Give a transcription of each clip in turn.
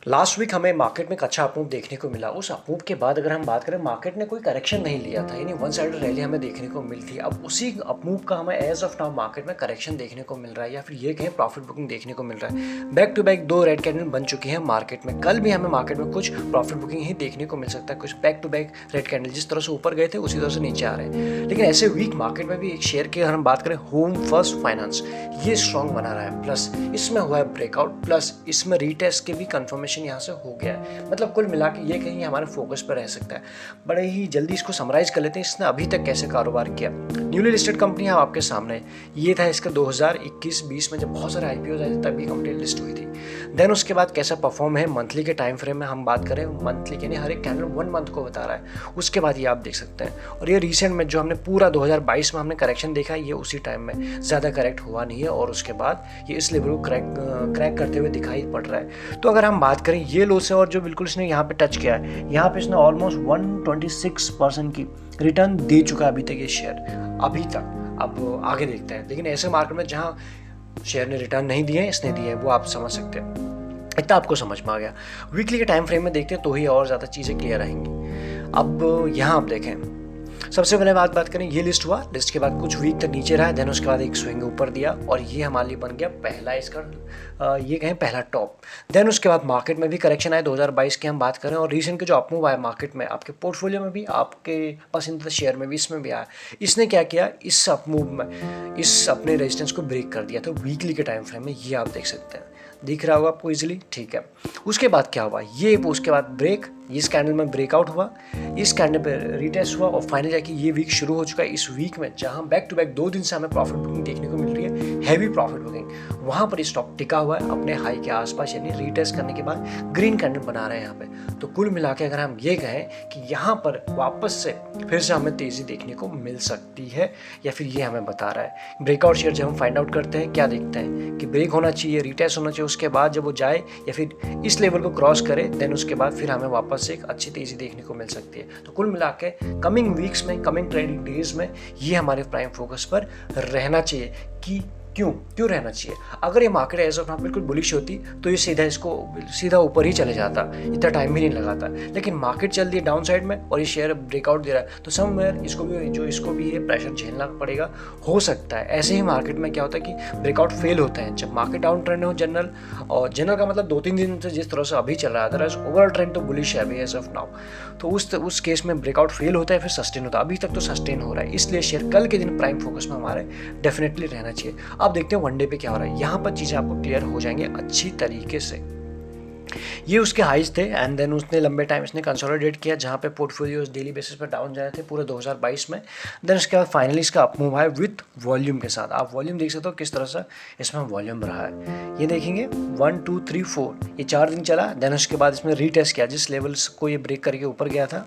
Last week हमें market में एक अच्छा अपमूव देखने को मिला। उस अपमूव के बाद अगर हम बात करें, मार्केट ने कोई करेक्शन नहीं लिया था, यानी वन साइडेड रैली हमें देखने को मिली थी। अब उसी अपमूव का हमें एज ऑफ नाउ मार्केट में करेक्शन देखने को मिल रहा है, या फिर ये कहें प्रॉफिट बुकिंग देखने को मिल रहा है। Back to back 2 red candle बन चुकी हैं मार्केट में। कल भी हमें मार्केट में कुछ प्रॉफिट बुकिंग ही देखने को मिल सकता है, कुछ back to back red candle जिस तरह से ऊपर गए थे उसी तरह से नीचे आ रहे हैं। लेकिन ऐसे वीक मार्केट में भी एक शेयर की अगर हम बात करें, होम फर्स्ट फाइनेंस, ये स्ट्रॉन्ग बना रहा है, प्लस इसमें हुआ है ब्रेकआउट, प्लस इसमें रीटेस्ट के भी कंफर्मेशन यहाँ से हो गया है। मतलब कुल मिला के ये कहीं हमारे फोकस पर रह सकता है। बड़े ही जल्दी इसको समराइज कर लेते हैं, इसने अभी तक कैसे कारोबार किया। न्यूली लिस्टेड कंपनी है आपके सामने, ये था इसका 2021-20 में जब बहुत सारे आईपीओ आए थे तभी कंपनी लिस्ट हुई थी। देन उसके बाद कैसा परफॉर्म है मंथली के टाइम फ्रेम में हम बात करें, मंथली यानी हर एक कैंडल 1 मंथ को बता रहा है। उसके बाद ये आप देख सकते हैं, और ये रिसेंट में जो हमने पूरा 2022 में हमने करेक्शन देखा है, ये उसी टाइम में ज़्यादा करेक्ट हुआ नहीं है, और उसके बाद ये इस लेवल को क्रैक करते हुए दिखाई पड़ रहा है। तो अगर हम बात करें ये लो से, और जो बिल्कुल इसने यहाँ पे टच किया है, यहाँ पे इसने ऑलमोस्ट 126% की रिटर्न दे चुका है अभी तक ये शेयर अभी तक। अब आगे देखते हैं, लेकिन ऐसे मार्केट में जहाँ शेयर ने रिटर्न नहीं दिए, इसने दिए, वो आप समझ सकते हैं। इतना आपको समझ में आ गया। वीकली के टाइम फ्रेम में देखते हैं तो ही और ज़्यादा चीज़ें क्लियर आएंगी। अब यहाँ आप देखें, सबसे पहले बात करें, ये लिस्ट हुआ, लिस्ट के बाद कुछ वीक तक नीचे रहा, देन उसके बाद एक स्विंग ऊपर दिया, और ये हमारे लिए बन गया पहला इसका ये कहें पहला टॉप। देन उसके बाद मार्केट में भी करेक्शन आया 2022 की हम बात करें, और रिसेंट के जो अपमूव आया मार्केट में, आपके पोर्टफोलियो में भी, आपके पसंदीदा शेयर में भी, इसमें भी आया। इसने क्या किया, इस अपमूव में इस अपने रेजिस्टेंस को ब्रेक कर दिया। तो वीकली के टाइम फ्रेम में ये आप देख सकते हैं, दिख रहा होगा आपको इजीली, ठीक है। उसके बाद क्या हुआ, ये उसके बाद ब्रेक, इस कैंडल में ब्रेकआउट हुआ, इस कैंडल पे रीटेस्ट हुआ, और फाइनल जाके ये वीक शुरू हो चुका है। इस वीक में जहां बैक टू बैक 2 दिन से हमें प्रॉफिट बुकिंग देखने को मिल रही है, हैवी प्रॉफिट बुकिंग, वहां पर स्टॉक टिका हुआ है अपने हाई के आसपास, यानी रीटेस्ट करने के बाद ग्रीन कैंडल बना रहे हैं यहाँ पे। तो कुल मिला के अगर हम ये कहें कि यहाँ पर वापस से फिर से हमें तेजी देखने को मिल सकती है, या फिर ये हमें बता रहा है। ब्रेकआउट शेयर जब हम फाइंड आउट करते हैं, क्या देखते हैं कि ब्रेक होना चाहिए, रीटेस्ट होना चाहिए, उसके बाद जब वो जाए या फिर इस लेवल को क्रॉस करे, देन उसके बाद फिर हमें वापस से एक अच्छी तेजी देखने को मिल सकती है। तो कुल मिला के कमिंग वीक्स में, कमिंग ट्रेडिंग डेज में ये हमारे प्राइम फोकस पर रहना चाहिए। कि क्यों रहना चाहिए। अगर ये मार्केट एज ऑफ नाउ बिल्कुल बुलिश होती तो ये सीधा ऊपर ही चले जाता, इतना टाइम भी नहीं लगाता। लेकिन मार्केट चल रही है डाउन साइड में और ये शेयर ब्रेकआउट दे रहा है, तो समवेयर इसको भी ये प्रेशर झेलना पड़ेगा, हो सकता है। ऐसे ही मार्केट में क्या होता है कि ब्रेकआउट फेल होता है जब मार्केट डाउन ट्रेंड हो जनरल, और जनरल का मतलब 2-3 दिन से जिस तरह से अभी चल रहा है, अदरवाइज ओवरऑल ट्रेंड तो बुलिश है अभी एज ऑफ नाउ। तो उस केस में ब्रेकआउट फेल होता है, फिर सस्टेन होता है। अभी तक तो सस्टेन हो रहा है, इसलिए शेयर कल के दिन प्राइम फोकस में हमारे डेफिनेटली रहना चाहिए। अब देखते हैं वनडे पे क्या हो रहा है, यहाँ पर चीज़ें आपको क्लियर हो जाएंगे अच्छी तरीके से। ये उसके हाइज थे, एंड देन उसने लंबे टाइम इसने कंसोलिडेट किया, जहाँ पे पोर्टफोलियोज डेली बेसिस पर डाउन जा रहे थे पूरे 2022 में। देन उसके बाद फाइनली इसका अप मूव है विथ वॉल्यूम के साथ। आप वॉल्यूम देख सकते हो किस तरह से इसमें वॉल्यूम रहा है। ये देखेंगे 1 2 3 4, ये 4 दिन चला। देन उसके बाद इसमें रीटेस्ट किया, जिस लेवल्स को ये ब्रेक करके ऊपर गया था,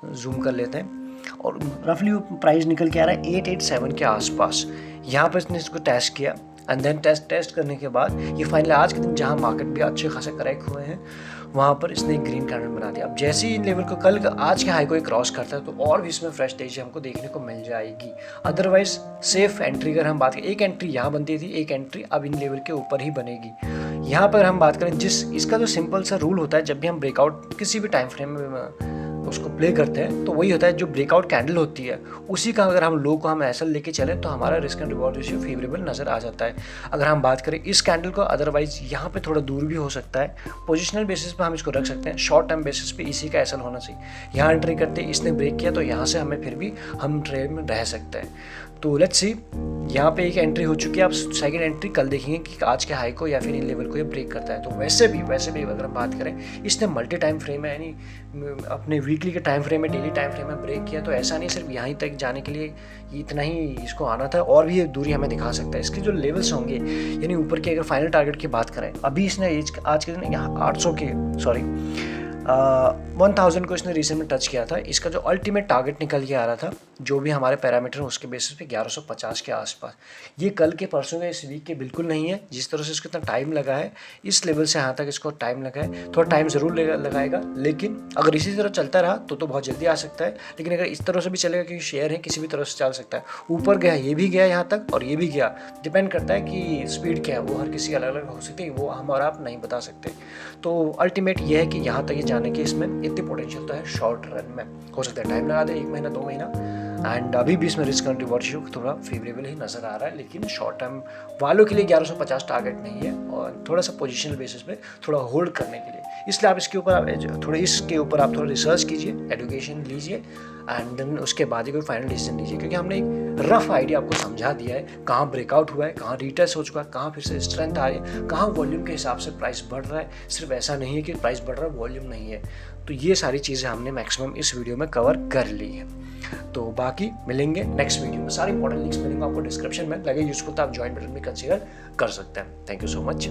जूम कर लेते हैं, और रफली प्राइस निकल के आ रहा है 887 के आसपास। यहाँ पर इसने इसको टेस्ट किया, एंड देन टेस्ट करने के बाद ये फाइनली आज के दिन जहाँ मार्केट भी अच्छे खासे करेक्ट हुए हैं, वहाँ पर इसने एक ग्रीन कैंडल बना दिया। अब जैसे ही इन लेवल को आज के हाई को क्रॉस करता है, तो और भी इसमें फ्रेश तेजी हमको देखने को मिल जाएगी। अदरवाइज सेफ एंट्री अगर हम बात करें, एक एंट्री यहाँ बनती थी, एक एंट्री अब इन लेवल के ऊपर ही बनेगी। यहाँ पर हम बात करें, इसका जो सिंपल सा रूल होता है, जब भी हम ब्रेकआउट किसी भी टाइम फ्रेम में उसको प्ले करते हैं, तो वही होता है, जो ब्रेकआउट कैंडल होती है उसी का अगर हम लो को हम ऐसा लेके चले, तो हमारा risk and reward ratio favourable नजर आ जाता है। अगर हम बात करें इस कैंडल को, अदरवाइज यहाँ पे थोड़ा दूर भी हो सकता है। पोजिशनल बेसिस पे हम इसको रख सकते हैं, शॉर्ट टर्म बेसिस पे इसी का ऐसा होना चाहिए। यहाँ एंट्री करते इसने ब्रेक किया, तो यहाँ से हमें फिर भी हम ट्रेड में रह सकते हैं। तो लेट्स सी, यहाँ पे एक एंट्री हो चुकी है। आप सेकंड एंट्री कल देखेंगे कि आज के हाई को या फिर इन लेवल को ये ब्रेक करता है। तो वैसे भी अगर हम बात करें, इसने मल्टी टाइम फ्रेम में, यानी अपने वीकली के टाइम फ्रेम में, डेली टाइम फ्रेम में ब्रेक किया। तो ऐसा नहीं सिर्फ यहाँ तक जाने के लिए इतना ही इसको आना था, और भी ये दूरी हमें दिखा सकता है। इसके जो लेवल्स होंगे, यानी ऊपर के अगर फाइनल टारगेट की बात करें, अभी इसने आज के दिन यहाँ 800 के 1000 को इसने रिसेंट में टच किया था। इसका जो अल्टीमेट टारगेट निकल के आ रहा था, जो भी हमारे पैरामीटर उसके बेसिस पे 1150 के आसपास। ये कल के परसों के इस वीक के बिल्कुल नहीं है। जिस तरह से इसको इतना टाइम लगा है, इस लेवल से यहाँ तक इसको टाइम लगा है, थोड़ा टाइम ज़रूर लगाएगा, लेकिन अगर इसी तरह चलता रहा तो बहुत जल्दी आ सकता है। लेकिन अगर इस तरह से भी चलेगा, क्योंकि शेयर है किसी भी तरह से चल सकता है, ऊपर गया, ये भी गया यहाँ तक और ये भी गया, डिपेंड करता है कि स्पीड क्या है, वो हर किसी अलग अलग हो सकती है, वो हम और आप नहीं बता सकते। तो अल्टीमेट ये है कि यहाँ तक ये जाने की इसमें इतनी पोटेंशियल तो है शॉर्ट रन में। हो सकता है टाइम लगा दे, 1 महीना 2 महीना, एंड अभी भी इसमें रिस्क एंड रिवॉर्ड रेशियो थोड़ा फेवरेबल ही नज़र आ रहा है। लेकिन शॉर्ट टर्म वालों के लिए 1150 टारगेट नहीं है, और थोड़ा सा पोजिशनल बेसिस पे थोड़ा होल्ड करने के लिए, इसलिए आप इसके ऊपर आप थोड़ा रिसर्च कीजिए, एजुकेशन लीजिए, एंड देन उसके बाद ही कोई फाइनल डिसीजन लीजिए। क्योंकि हमने एक रफ आइडिया आपको समझा दिया है, कहाँ ब्रेकआउट हुआ है, कहाँ रिटेस्ट हो चुका है, कहाँ फिर से स्ट्रेंथ आ रही है, कहाँ वॉल्यूम के हिसाब से प्राइस बढ़ रहा है। सिर्फ ऐसा नहीं है कि प्राइस बढ़ रहा है, वॉल्यूम नहीं है। तो ये सारी चीज़ें हमने मैक्सिमम इस वीडियो में कवर कर ली है। तो बाकी मिलेंगे नेक्स्ट वीडियो में। सारी इंपॉर्टेंट लिंक्स मिलेंगे आपको डिस्क्रिप्शन में, लगे यूजफुल तो आप ज्वाइन बटन में कंसीडर कर सकते हैं। Thank you so much.